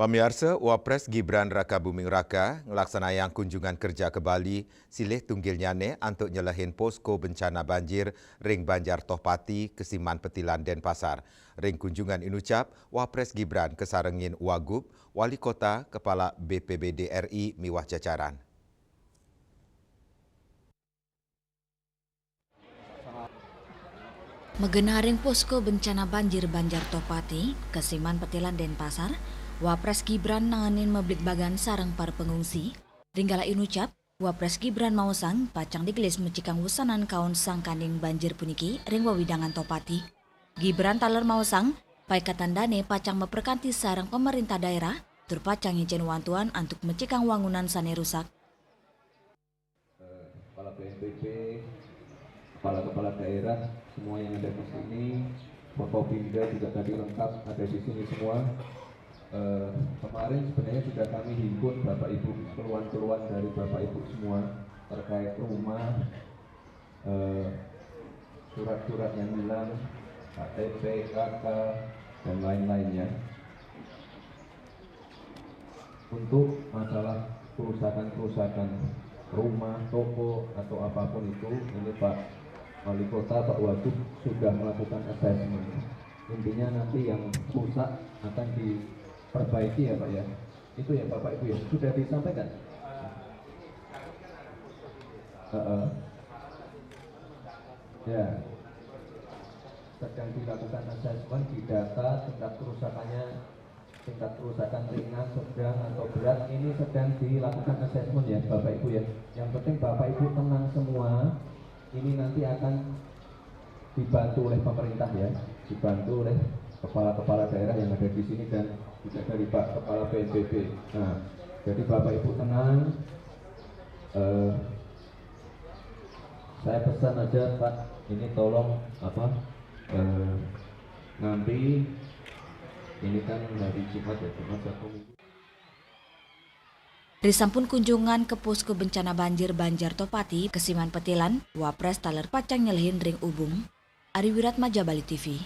Pamirsa, Wapres Gibran Rakabuming Raka ngelaksanayang kunjungan kerja ke Bali silih tunggilnyane untuk nyelahin posko bencana banjir ring Banjar Tohpati, Kesiman Petilan, Denpasar. Ring kunjungan inucap Wapres Gibran kesarengin Wagub, Wali Kota, Kepala BPBD RI miwah jajaran. Megenaring posko bencana banjir Banjar Tohpati, Kesiman Petilan, Denpasar, Wapres Gibran nanganin meblik bagan sarang para pengungsi. Ringgala inucap, Wapres Gibran mausang pacang digelis mecikang wusanan kaun sangkaning banjir puniki ring wawidangan Tohpati. Gibran taler mausang, pai katandane pacang memperkanti sarang pemerintah daerah, tur pacang ngicen wantuan untuk mecikang wangunan sane rusak. Kepala BNPB, kepala-kepala daerah, semua yang ada di sini, Forkopimda juga tadi lengkap ada di sini semua. Kemarin sebenarnya sudah kami himpun Bapak Ibu, keluhan-keluhan dari Bapak Ibu semua terkait rumah, surat-surat yang hilang, KTP, KK, dan lain-lainnya. Untuk masalah kerusakan-kerusakan rumah, toko, atau apapun itu, ini Pak Wali Kota, Pak Wagub sudah melakukan assessment. Intinya nanti yang rusak akan diperbaiki ya Pak ya. Itu ya Bapak Ibu ya, sudah disampaikan? Ya, sedang dilakukan assessment di data tingkat kerusakan ringan, sedang atau berat. Ini sedang dilakukan assessment ya Bapak Ibu ya. Yang penting Bapak Ibu tenang semua. Ini nanti akan dibantu oleh pemerintah ya, dibantu oleh kepala-kepala daerah yang ada di sini dan juga dari Pak Kepala BNPB. Nah, jadi Bapak Ibu tenang. Saya pesan aja Pak, ini tolong nanti ini kan hari Jumat ya, Jumat 1 minggu. Risampun kunjungan ke posko bencana banjir Banjar Tohpati, Kesiman Petilan, Wapres taler pacang nyelehin ring ubung. Ari Wiratma, Bali TV.